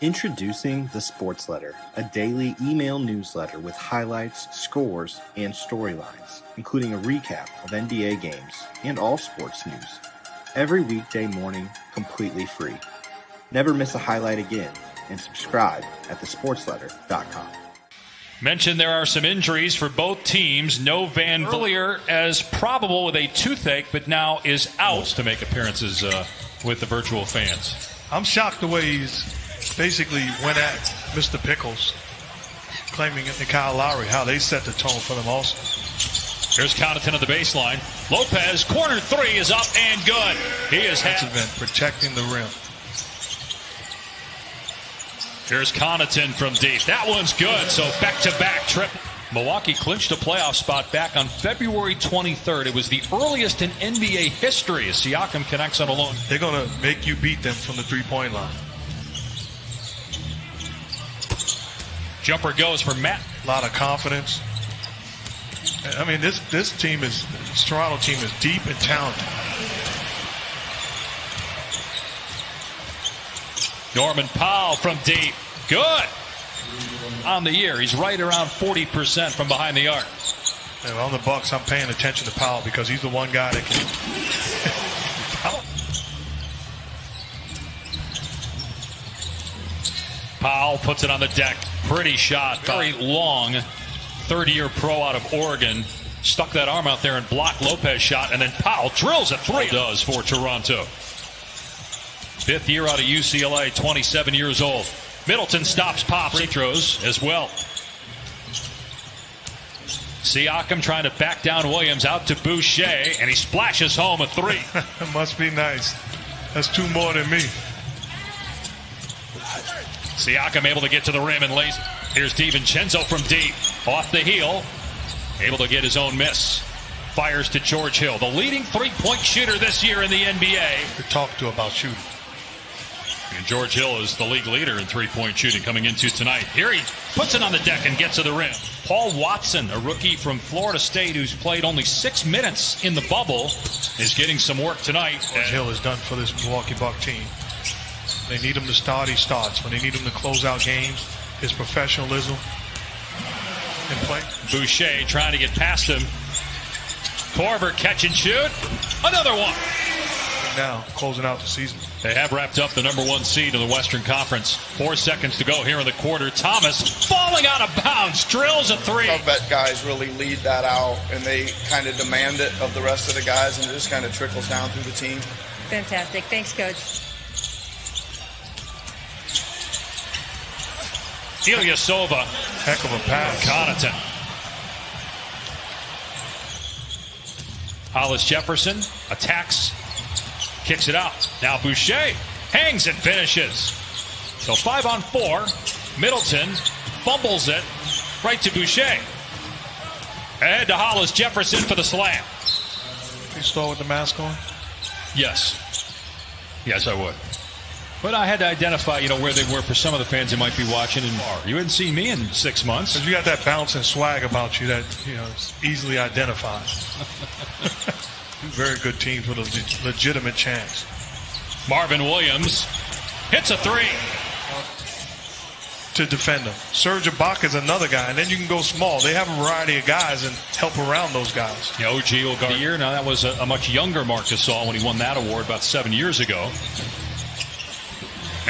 Introducing the Sports Letter, a daily email newsletter with highlights, scores, and storylines, including a recap of NBA games and all sports news. Every weekday morning, completely free. Never miss a highlight again, and subscribe at thesportsletter.com. Mentioned there are some injuries for both teams. No Van earlier as probable with a toothache, but now is out to make appearances with the virtual fans. I'm shocked the way he's basically went at Mr. Pickles, claiming it to Kyle Lowry, how they set the tone for them also. Here's Connaughton at the baseline. Lopez, corner three is up and good. He has had protecting the rim. Here's Connaughton from deep. That one's good, so back-to-back trip. Milwaukee clinched a playoff spot back on February 23rd. It was the earliest in NBA history as Siakam connects on a lone. They're going to make you beat them from the three-point line. Jumper goes for Matt. A lot of confidence. I mean, this Toronto team is deep and talented. Norman Powell from deep. Good. On the year, he's right around 40% from behind the arc. And on the Bucks, I'm paying attention to Powell because he's the one guy that can. Powell puts it on the deck. Pretty shot. Very long. 30-year pro out of Oregon. Stuck that arm out there and blocked Lopez shot. And then Powell drills a three. Does for Toronto. Fifth year out of UCLA. 27 years old. Middleton stops Pop. Free throws as well. Siakam trying to back down Williams out to Boucher. And he splashes home a three. It must be nice. That's two more than me. Siakam able to get to the rim and lays. Here's DiVincenzo from deep. Off the heel. Able to get his own miss. Fires to George Hill, the leading three-point shooter this year in the NBA. To talk to about shooting. And George Hill is the league leader in three-point shooting coming into tonight. Here he puts it on the deck and gets to the rim. Paul Watson, a rookie from Florida State who's played only 6 minutes in the bubble, is getting some work tonight. George Hill is done for this Milwaukee Buck team. They need him to start, he starts. When they need him to close out games, his professionalism and play. Boucher trying to get past him. Korver catch and shoot. Another one. Now, closing out the season. They have wrapped up the number one seed in the Western Conference. 4 seconds to go here in the quarter. Thomas falling out of bounds. Drills a three. Vet guys really lead that out, and they kind of demand it of the rest of the guys, and it just kind of trickles down through the team. Fantastic. Thanks, Coach. Ilyasova. Heck of a pass. Connaughton. Hollis Jefferson attacks. Kicks it out. Now Boucher hangs and finishes. So 5 on 4. Middleton fumbles it right to Boucher. Ahead to Hollis Jefferson for the slam. You start with the mask on? Yes. Yes, I would. But I had to identify, where they were for some of the fans who might be watching. And you hadn't seen me in 6 months. Because you got that bounce and swag about you that is easily identified. Two very good teams with a legitimate chance. Marvin Williams hits a three. To defend them. Serge Ibaka is another guy, and then you can go small. They have a variety of guys and help around those guys. OG will guard the year. Now that was a much younger Marc Gasol when he won that award about 7 years ago.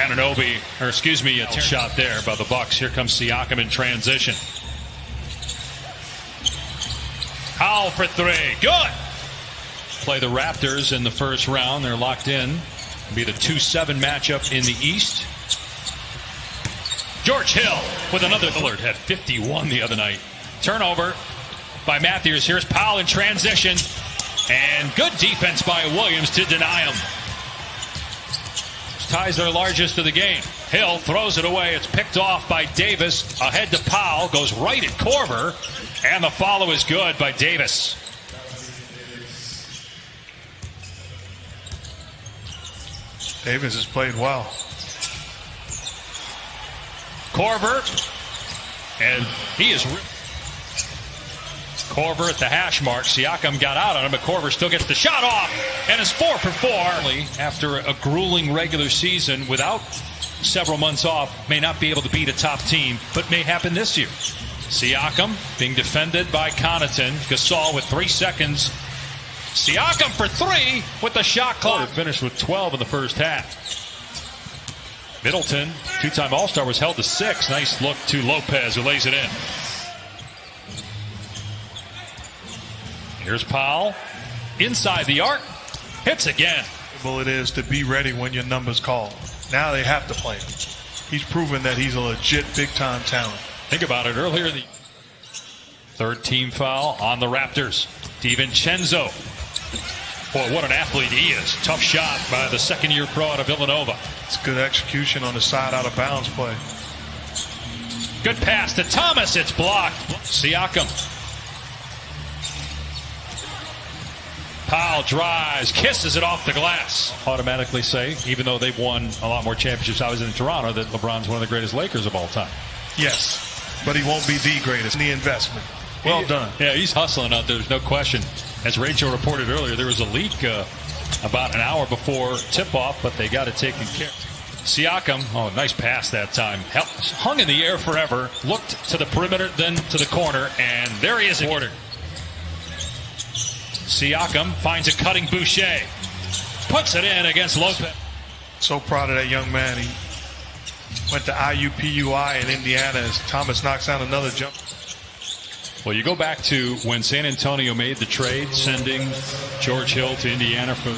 A shot there by the Bucks. Here comes Siakam in transition. Powell for three. Good. Play the Raptors in the first round. They're locked in. It'll be the 2-7 matchup in the East. George Hill with another. Lillard had 51 the other night. Turnover by Matthews. Here's Powell in transition. And good defense by Williams to deny him. Ties their largest of the game. Hill throws it away. It's picked off by Davis. Ahead to Powell. Goes right at Korver. And the follow is good by Davis. Davis has played well. Korver. And he is... Korver at the hash mark. Siakam got out on him, but Korver still gets the shot off and is 4 for 4. After a grueling regular season without several months off, may not be able to beat a top team, but may happen this year. Siakam being defended by Connaughton. Gasol with 3 seconds. Siakam for 3 with the shot clock. Finished with 12 in the first half. Middleton, two-time All-Star, was held to 6. Nice look to Lopez, who lays it in. Here's Powell. Inside the arc. Hits again. It is to be ready when your number's called. Now they have to play him. He's proven that he's a legit big-time talent. Think about it. Earlier in the third team foul on the Raptors. DiVincenzo. Boy, what an athlete he is. Tough shot by the second-year pro out of Villanova. It's good execution on the side out of bounds play. Good pass to Thomas. It's blocked. Siakam. Powell drives, kisses it off the glass. Automatically say, even though they've won a lot more championships I was in Toronto, that LeBron's one of the greatest Lakers of all time. Yes, but he won't be the greatest in the investment. Well done. Yeah, he's hustling out there. There's no question. As Rachel reported earlier, there was a leak about an hour before tip-off, but they got it taken care of. Siakam, oh, nice pass that time. Hung in the air forever, looked to the perimeter, then to the corner, and there he is. Siakam finds a cutting Boucher. Puts it in against Lopez. So proud of that young man. He went to IUPUI in Indiana as Thomas knocks down another jump. Well, you go back to when San Antonio made the trade, sending George Hill to Indiana for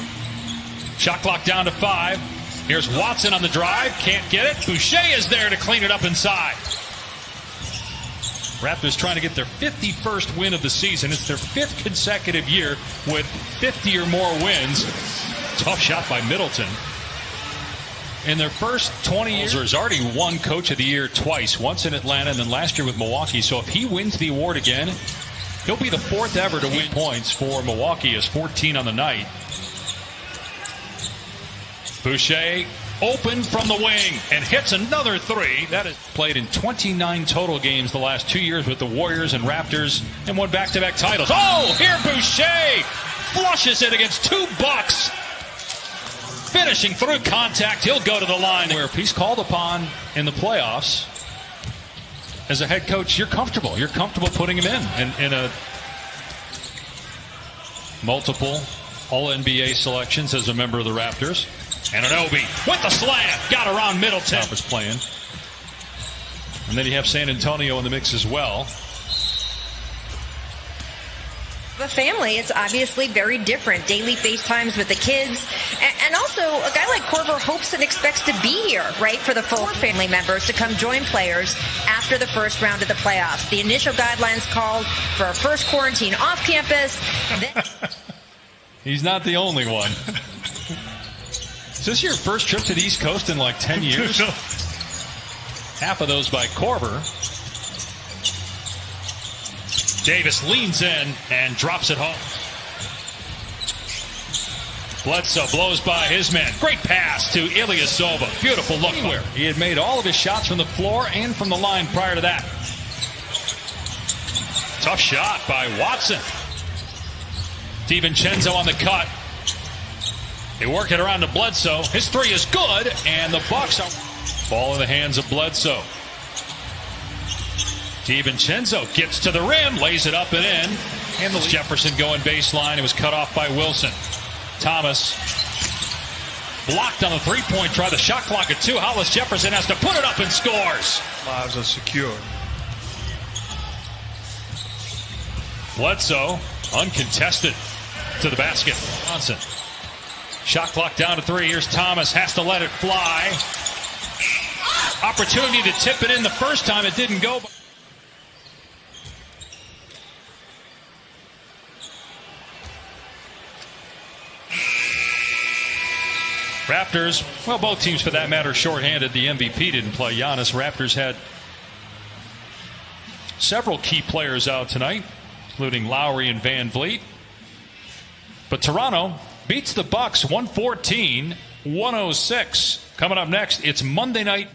shot clock down to 5. Here's Watson on the drive. Can't get it. Boucher is there to clean it up inside. Raptors trying to get their 51st win of the season. It's their 5th consecutive year with 50 or more wins. Tough shot by Middleton. In their first 20 years, has already won Coach of the Year twice, once in Atlanta and then last year with Milwaukee. So if he wins the award again, he'll be the 4th ever to win points for Milwaukee, as 14 on the night. Boucher open from the wing and hits another 3. That is played in 29 total games the last 2 years with the Warriors and Raptors and won back-to-back titles. Oh, here Boucher flushes it against 2 Bucks. Finishing through contact, he'll go to the line. Where if he's called upon in the playoffs, as a head coach, you're comfortable. You're comfortable putting him in a multiple All-NBA selections as a member of the Raptors. Anunoby with the slam. Got around Middleton. Was playing. And then you have San Antonio in the mix as well. The family, it's obviously very different. Daily FaceTimes with the kids. And also, a guy like Korver hopes and expects to be here, right, for the full family members to come join players after the first round of the playoffs. The initial guidelines called for a first quarantine off campus. He's not the only one. Is this your first trip to the East Coast in like 10 years? Half of those by Korver. Davis leans in and drops it home. Bledsoe blows by his man. Great pass to Ilyasova. Beautiful look where he had made all of his shots from the floor and from the line prior to that. Tough shot by Watson. DiVincenzo on the cut. They work it around to Bledsoe. His 3 is good, and the Bucks are ball in the hands of Bledsoe. DiVincenzo gets to the rim, lays it up and in. And Jefferson going baseline. It was cut off by Wilson. Thomas blocked on the three-point try. The shot clock at 2. Hollis Jefferson has to put it up and scores. Lives are secure. Bledsoe uncontested to the basket. Johnson. Shot clock down to 3. Here's Thomas. Has to let it fly. Opportunity to tip it in the first time. It didn't go. Raptors, well, both teams for that matter, shorthanded. The MVP didn't play. Giannis. Raptors had several key players out tonight, including Lowry and Van Vliet. But Toronto beats the Bucks 114-106. Coming up next, it's Monday night.